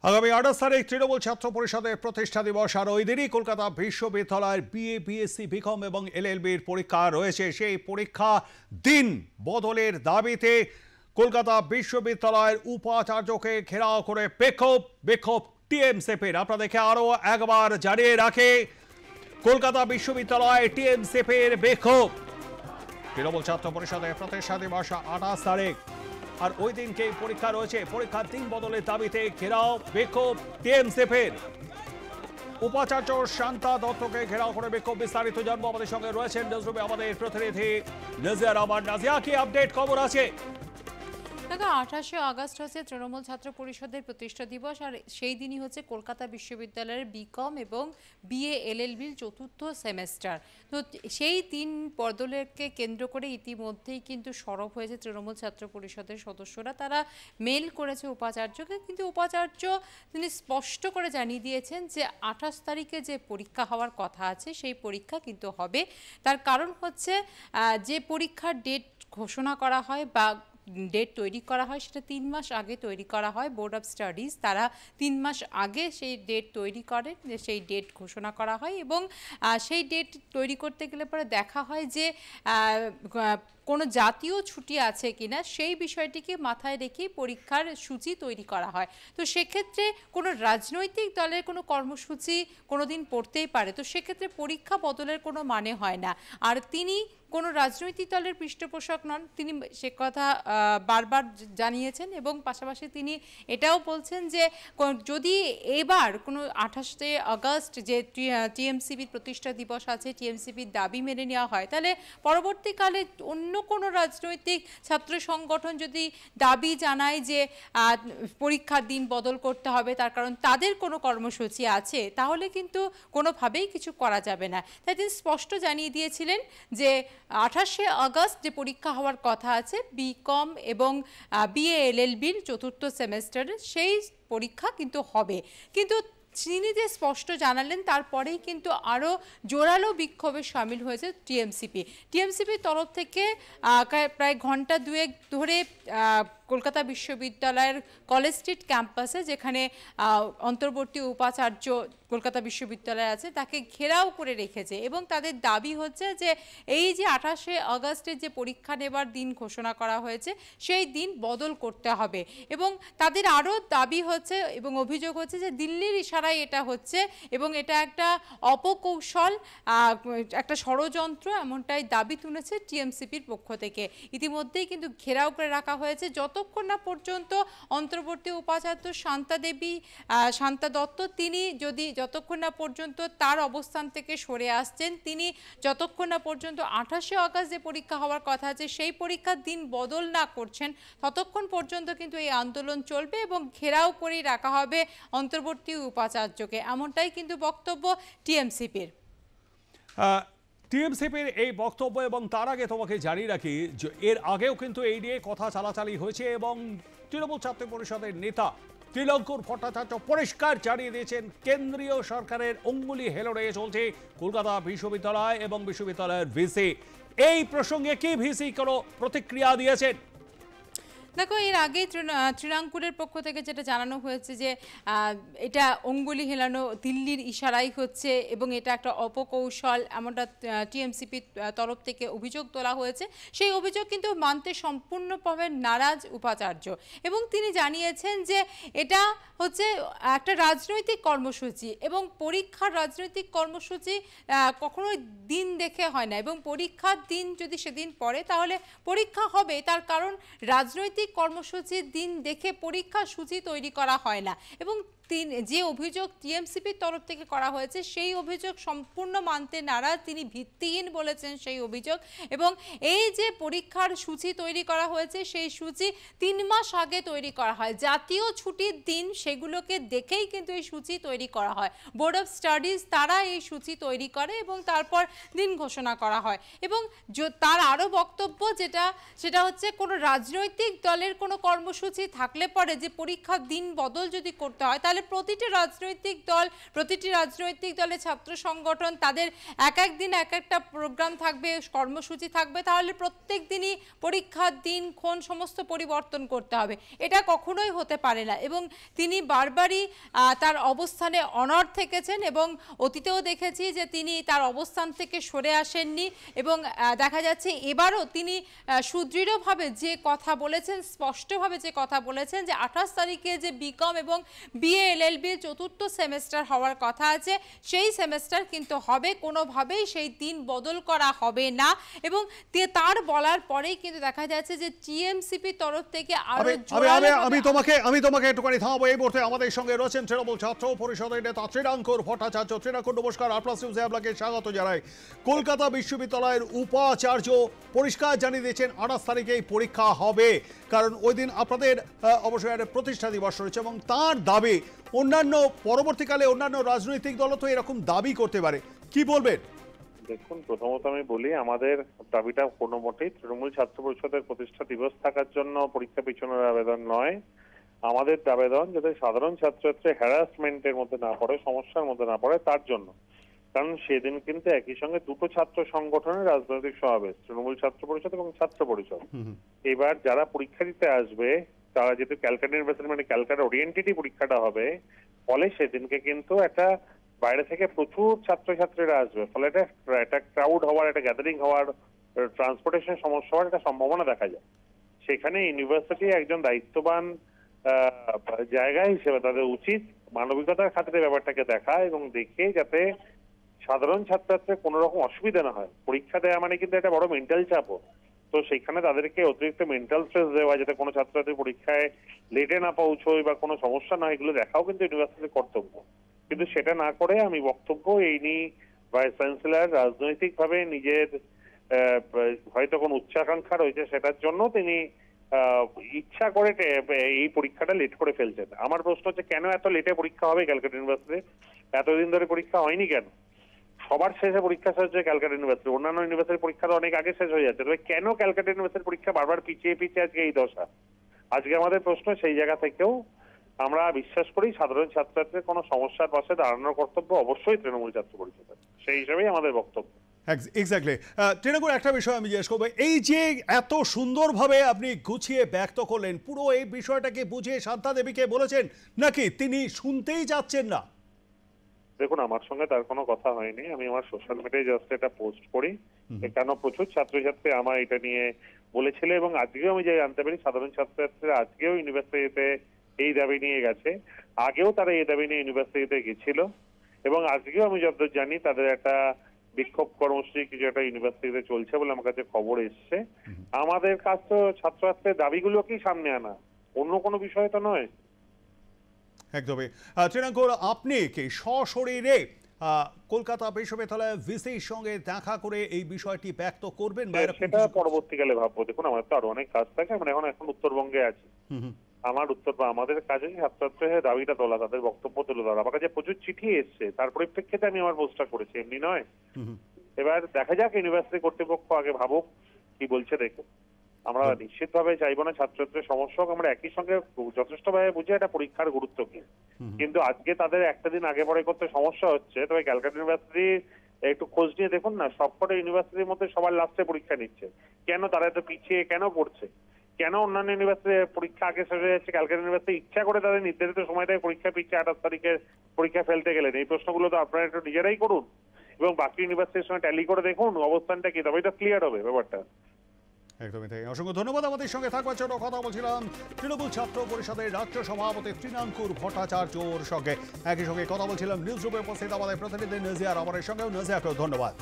আগামী 28 তারিখ তৃণমূল ছাত্র পরিষদের প্রতিষ্ঠা দিবস, আর ওই দিনই কলকাতা বিশ্ববিদ্যালয়ের বিএ, বিএসসি, বিকম এবং এলএলবির পরীক্ষা রয়েছে। সেই পরীক্ষা দিন বদলের দাবিতে কলকাতা বিশ্ববিদ্যালয়ের উপাচার্যকে ঘেরাও করে বিক্ষোভ টিএমসিপির। আপনাদেরকে আরো একবার জানিয়ে রাখে, কলকাতা বিশ্ববিদ্যালয় টিএমসিপির বিক্ষোভ। তৃণমূল ছাত্র পরিষদের প্রতিষ্ঠা দিবস 28 তারিখ, আর ওই দিনকে পরীক্ষা রয়েছে। পরীক্ষার দিন বদলের দাবিতে ঘেরাও বিক্ষোভ টিএমসিপির। উপাচার্য শান্তা দত্তকে ঘেরাও করে বিক্ষোভ। বিস্তারিত জানবো, আমাদের সঙ্গে রয়েছেন নিউজরুমে আমাদের প্রতিনিধি নাজিয়া রহমান। নাজিয়া, কি আপডেট খবর আছে? দেখো, 28শে আগস্ট হচ্ছে তৃণমূল ছাত্র পরিষদের প্রতিষ্ঠা দিবস, আর সেই দিনই হচ্ছে কলকাতা বিশ্ববিদ্যালয়ের বিকম এবং বিএ এলএলবির চতুর্থ সেমেস্টার। তো সেই দিন বদলকে কেন্দ্র করে ইতিমধ্যেই কিন্তু সরব হয়েছে তৃণমূল ছাত্র পরিষদের সদস্যরা। তারা মেল করেছে উপাচার্যকে, কিন্তু উপাচার্য তিনি স্পষ্ট করে জানিয়ে দিয়েছেন যে 28 তারিখে যে পরীক্ষা হওয়ার কথা আছে সেই পরীক্ষা কিন্তু হবে। তার কারণ হচ্ছে যে পরীক্ষার ডেট ঘোষণা করা হয় বা ডেট তৈরি করা হয় সেটা 3 মাস আগে তৈরি করা হয়। বোর্ড অফ স্টাডিজ তারা 3 মাস আগে সেই ডেট তৈরি করে, সেই ডেট ঘোষণা করা হয় এবং সেই ডেট তৈরি করতে গেলে পরে দেখা হয় যে কোনো জাতীয় ছুটি আছে কিনা সেই বিষয়টিকে মাথায় রেখেই পরীক্ষার সূচি তৈরি করা হয়। তো সেক্ষেত্রে কোনো রাজনৈতিক দলের কোনো কর্মসূচি কোনো দিন পড়তেই পারে, তো সেক্ষেত্রে পরীক্ষা বদলের কোনো মানে হয় না। আর তিনি কোনো রাজনৈতিক দলের পৃষ্ঠপোষক নন, তিনি সে কথা বারবার জানিয়েছেন এবং পাশাপাশি তিনি এটাও বলছেন যে যদি এবার কোনো 28শে আগস্ট যে টিএমসিপির প্রতিষ্ঠা দিবস আছে, টিএমসিপির দাবি মেনে নেওয়া হয়, তাহলে পরবর্তীকালে অন্য কোনো রাজনৈতিক ছাত্র সংগঠন যদি দাবি জানায় যে পরীক্ষার দিন বদল করতে হবে, তার কারণ তাদের কোনো কর্মসূচি আছে, তাহলে কিন্তু কোনোভাবেই কিছু করা যাবে না। তাই তিনি স্পষ্ট জানিয়ে দিয়েছিলেন যে 28শে আগস্ট যে পরীক্ষা হওয়ার কথা আছে বিকম এবং বিএ এলএলবির চতুর্থ সেমেস্টারের, সেই পরীক্ষা কিন্তু হবে। কিন্তু তিনি যে স্পষ্ট জানালেন তারপরেই কিন্তু আরও জোরালো বিক্ষোভে সামিল হয়েছে টিএমসিপির তরফ থেকে। প্রায় ঘন্টা দুয়েক ধরে কলকাতা বিশ্ববিদ্যালয়ের কলেজ স্ট্রিট ক্যাম্পাসে, যেখানে অন্তর্বর্তী উপাচার্য কলকাতা বিশ্ববিদ্যালয় আছে, তাকে ঘেরাও করে রেখেছে এবং তাদের দাবি হচ্ছে যে এই যে 28শে আগস্টের যে পরীক্ষা নেবার দিন ঘোষণা করা হয়েছে সেই দিন বদল করতে হবে। এবং তাদের আরও দাবি হচ্ছে এবং অভিযোগ হচ্ছে যে দিল্লির ইশারায় এটা হচ্ছে এবং এটা একটা অপকৌশল, একটা ষড়যন্ত্র, এমনটাই দাবি তুলেছে টিএমসিপির পক্ষ থেকে। ইতিমধ্যেই কিন্তু ঘেরাও করে রাখা হয়েছে যতক্ষণ না পর্যন্ত অন্তর্বর্তী উপাচার্য শান্তা দত্ত তিনি যতক্ষণ না পর্যন্ত তার অবস্থান থেকে সরে আসছেন, তিনি যতক্ষণ না পর্যন্ত 28শে আগস্ট যে পরীক্ষা হওয়ার কথা আছে সেই পরীক্ষার দিন বদল না করছেন, ততক্ষণ পর্যন্ত কিন্তু এই আন্দোলন চলবে এবং ঘেরাও করেই রাখা হবে অন্তর্বর্তী উপাচার্যকে, এমনটাই কিন্তু বক্তব্য টিএমসিপির। টিএমসিপির এই বক্তব্য, এবং তার আগে তোমাকে জানিয়ে রাখি যে এর আগেও কিন্তু এই নিয়ে কথা চালাচালি হয়েছে এবং তৃণমূল ছাত্র পরিষদের নেতা ত্রিলঙ্কুর ভট্টাচার্য পরিষ্কার জানিয়ে দিয়েছেন কেন্দ্রীয় সরকারের অঙ্গুলি হেলনে চলছে কলকাতা বিশ্ববিদ্যালয় এবং বিশ্ববিদ্যালয়ের ভিসি। এই প্রসঙ্গে কি ভিসি কোনো প্রতিক্রিয়া দিয়েছেন? দেখো, এর আগে তৃণাঙ্কুরের পক্ষ থেকে যেটা জানানো হয়েছে যে এটা অঙ্গুলি হেলানো দিল্লির ইশারাই হচ্ছে এবং এটা একটা অপকৌশল, এমনটা টিএমসিপির তরফ থেকে অভিযোগ তোলা হয়েছে। সেই অভিযোগ কিন্তু মানতে সম্পূর্ণভাবে নারাজ উপাচার্য এবং তিনি জানিয়েছেন যে এটা হচ্ছে একটা রাজনৈতিক কর্মসূচি এবং পরীক্ষার রাজনৈতিক কর্মসূচি কখনোই দিন দেখে হয় না এবং পরীক্ষার দিন যদি সেদিন পড়ে তাহলে পরীক্ষা হবে, তার কারণ রাজনৈতিক কর্মসূচির দিন দেখে পরীক্ষা সূচি তৈরি করা হয় না। এবং যে অভিযোগ টিএমসিপির তরফ থেকে করা হয়েছে সেই অভিযোগ সম্পূর্ণ মানতে নারাজ, তিনি ভিত্তিহীন বলেছেন সেই অভিযোগ। এবং এই যে পরীক্ষার সূচি তৈরি করা হয়েছে সেই সূচি 3 মাস আগে তৈরি করা হয়, জাতীয় ছুটির দিন সেগুলোকে দেখেই কিন্তু এই সূচি তৈরি করা হয়। বোর্ড অফ স্টাডিজ তারা এই সূচি তৈরি করে এবং তারপর দিন ঘোষণা করা হয়। এবং তার আরও বক্তব্য সেটা হচ্ছে কোনো রাজনৈতিক দলের কোনো কর্মসূচি থাকলে পরে যে পরীক্ষার দিন বদল যদি করতে হয় তাহলে তাহলে প্রতিটি রাজনৈতিক দলের ছাত্র সংগঠন তাদের এক এক দিন এক একটা প্রোগ্রাম থাকবে, কর্মসূচি থাকবে, তাহলে প্রত্যেক দিনই পরীক্ষার দিনক্ষণ সমস্ত পরিবর্তন করতে হবে, এটা কখনোই হতে পারে না। এবং তিনি বারবারই তার অবস্থানে অনড় থেকেছেন এবং অতীতেও দেখেছি যে তিনি তার অবস্থান থেকে সরে আসেননি এবং দেখা যাচ্ছে এবারও তিনি সুদৃঢ়ভাবে যে কথা বলেছেন, স্পষ্টভাবে যে কথা বলেছেন যে 28 তারিখে যে বিকম এবং বিএ এলএলবি চতুর্থ সেমেস্টার হওয়ার কথা আছে সেই সেমেস্টার কিন্তু হবে, কোনোভাবেই সেই দিন বদল করা হবে না। এবং তার বলার পরেই কিন্তু দেখা যাচ্ছে যে টিএমসিপি তরফ থেকে আরো আমি তোমাকে একটুখানি থামাবো। এই মুহূর্তে আমাদের সঙ্গে রয়েছেন তৃণমূল ছাত্র পরিষদের নেতা তৃণাঙ্কুর ভট্টাচার্য। তৃণাঙ্কুর, নমস্কার, আর+, নিউজে আপনাকে স্বাগত জানাই। কলকাতা বিশ্ববিদ্যালয়ের উপাচার্য পরিষ্কার জানিয়ে দিয়েছেন 28 তারিখে এই পরীক্ষা হবে, কারণ ওই দিন আপনাদের অবশ্যই একটা প্রতিষ্ঠা দিবস রয়েছে এবং তার দাবি পরবর্তীকালে অন্যান্য রাজনৈতিক দলও তো এরকম দাবি করতে পারে, কি বলবেন? দেখুন, প্রথমত আমি বলি, আমাদের দাবিটা কোনো মতেই তৃণমূল ছাত্র পরিষদের প্রতিষ্ঠা দিবস থাকার জন্য পরীক্ষা পিছনের আবেদন নয়। আমাদের আবেদন যাতে সাধারণ ছাত্রছাত্রী হ্যারাসমেন্টের মধ্যে না পড়ে, সমস্যার মধ্যে না পড়ে, তার জন্য। কারণ সেদিন কিন্তু একই সঙ্গে দুটো ছাত্র সংগঠনের রাজনৈতিক সমাবেশ, তৃণমূল ছাত্র পরিষদ এবং ছাত্র পরিষদ। এবার যারা পরীক্ষা দিতে আসবে তারা যেহেতু ক্যালকাটা ইউনিভার্সিটি মানে ক্যালকাটা ওরিয়েন্টেডই পরীক্ষাটা হবে, ফলে সেদিনকে কিন্তু একটা বাইরে থেকে প্রচুর ছাত্রছাত্রীরা আসবে, ফলে একটা ক্রাউড হওয়ার, একটা গ্যাদারিং হওয়ার, ট্রান্সপোর্টেশন সমস্যা হওয়ার একটা সম্ভাবনা দেখা যায়। সেখানে ইউনিভার্সিটি একজন দায়িত্ববান জায়গা হিসেবে তাদের উচিত মানবিকতার খাতিরে ব্যাপারটাকে দেখা এবং দেখে যাতে সাধারণ ছাত্রছাত্রীর কোনো রকম অসুবিধা না হয়। পরীক্ষা দেওয়া মানে কিন্তু একটা বড় মেন্টাল চাপও, তো সেখানে তাদেরকে অতিরিক্ত মেন্টাল স্ট্রেস দেওয়া, যাতে কোনো ছাত্রছাত্রী পরীক্ষায় লেটে না পৌঁছয় বা কোনো সমস্যা না হয়, এগুলো দেখাও কিন্তু ইউনিভার্সিটির কর্তব্য। কিন্তু সেটা না করে আমি বক্তব্য এই নিয়ে ভাইস চ্যান্সেলর রাজনৈতিকভাবে নিজের হয়তো কোনো উচ্চাকাঙ্ক্ষা রয়েছে, সেটার জন্য তিনি ইচ্ছা করে এই পরীক্ষাটা লেট করে ফেলছেন। আমার প্রশ্ন হচ্ছে, কেন এত লেটে পরীক্ষা হবে ক্যালকাটা ইউনিভার্সিটি? এতদিন ধরে পরীক্ষা হয়নি কেন? সবার শেষে পরীক্ষা শেষ হচ্ছে ক্যালকাটা ইউনিভার্সিটি, অন্যান্য ইউনিভার্সিটির পরীক্ষা তো অনেক আগে শেষ হয়ে যাচ্ছে, তবে কেন ক্যালকাটা ইউনিভার্সিটির পরীক্ষা বারবার পিছিয়ে আজকে এই দশা? আজকে আমাদের প্রশ্ন সেই জায়গা থেকেও আমরা বিশ্বাস করি সাধারণ ছাত্রছাত্রীর কোনো সমস্যার পাশে দাঁড়ানোর কর্তব্য অবশ্যই তৃণমূল ছাত্র পরিষদের, সেই হিসাবেই আমাদের বক্তব্য। এক্স্যাক্টলি। তৃণমূল, একটা বিষয় আমি জিজ্ঞেস করবো, এই যে এত সুন্দরভাবে আপনি গুছিয়ে ব্যক্ত করলেন, পুরো এই বিষয়টাকে বুঝিয়ে শান্তা দেবীকে বলেছেন নাকি তিনি শুনতেই যাচ্ছেন না? দেখুন, আমার সঙ্গে তার কোনো কথা হয়নি, আমি আমার সোশ্যাল মিডিয়ায় জাস্ট এটা পোস্ট করি। কেন প্রচুর ছাত্রছাত্রী আমার এটা নিয়ে বলেছিল এবং আজকেও আমি যে জানতে পারি সাধারণ ছাত্রছাত্রীরা আজকেও ইউনিভার্সিটিতে এই দাবি নিয়ে গেছে, আগেও তারা এই দাবি নিয়ে ইউনিভার্সিটিতে গেছিল এবং আজকেও আমি যতদূর জানি তাদের একটা বিক্ষোভ কর্মসূচি কিছু একটা ইউনিভার্সিটিতে চলছে বলে আমার কাছে খবর এসছে। আমাদের কাছ তো ছাত্রছাত্রীর দাবিগুলোকেই সামনে আনা, অন্য কোনো বিষয় তো নয়। একদমই। তৃণাঙ্কুর, আপনি কি সশরীরে কলকাতা বিশ্ববিদ্যালয়ের ভিসির সঙ্গে দেখা করে এই বিষয়টি ব্যক্ত করবেন? সেটা পরবর্তীকালে ভাববো। দেখুন, আমার তো আরো অনেক কাজ থাকে, আমরা এখন উত্তরবঙ্গে আছি। আমাদের কাজে ছাত্রছাত্রীদের দাবিটা তোলা, তাদের বক্তব্য তুলে ধরা। আমার কাছে প্রচুর চিঠি এসছে, তার পরিপ্রেক্ষিতে আমি আমার পোস্টটা করেছি, এমনি নয়। এবার দেখা যাক, ইউনিভার্সিটি কর্তৃপক্ষ আগে ভাবুক কি বলছে দেখে। আমরা নিশ্চিতভাবে চাইবো না ছাত্রছাত্রীর সমস্যা হোক, আমরা একই সঙ্গে যথেষ্টভাবে বুঝি এটা পরীক্ষার গুরুত্ব কি। কিন্তু আজকে তাদের একটা দিন আগে পরে করতে সমস্যা হচ্ছে, তবে ক্যালকাটা ইউনিভার্সিটি একটু খোঁজ নিয়ে দেখুন না, সবকটা ইউনিভার্সিটির মধ্যে সবার লাস্টে পরীক্ষা নিচ্ছে, কেন তারা এত পিছিয়ে কেন পড়ছে? কেন অন্যান্য ইউনিভার্সিটির পরীক্ষা আগে শেষ হয়ে যাচ্ছে, ক্যালকাটা ইউনিভার্সিটি ইচ্ছা করে তাদের নির্ধারিত সময়টায় পরীক্ষা পিছিয়ে 28 তারিখে পরীক্ষা ফেলতে গেলেন? এই প্রশ্নগুলো তো আপনারা একটু নিজেরাই করুন এবং বাকি ইউনিভার্সিটির সঙ্গে ট্যালি করে দেখুন অবস্থানটা কি, তবেই তো ক্লিয়ার হবে ব্যাপারটা। একদমই তাই। অসংখ্য ধন্যবাদ। আমাদের সঙ্গে থাকবার জন্য কথা বলছিলাম তৃণমূল ছাত্র পরিষদের রাজ্য সভাপতি তৃণাঙ্কুর ভট্টাচার্যর সঙ্গে। একই সঙ্গে কথা বলছিলাম নিউজ রুমে উপস্থিত আমাদের প্রতিনিধি নাজিয়া। আমাদের সঙ্গেও নাজিয়াকেও ধন্যবাদ।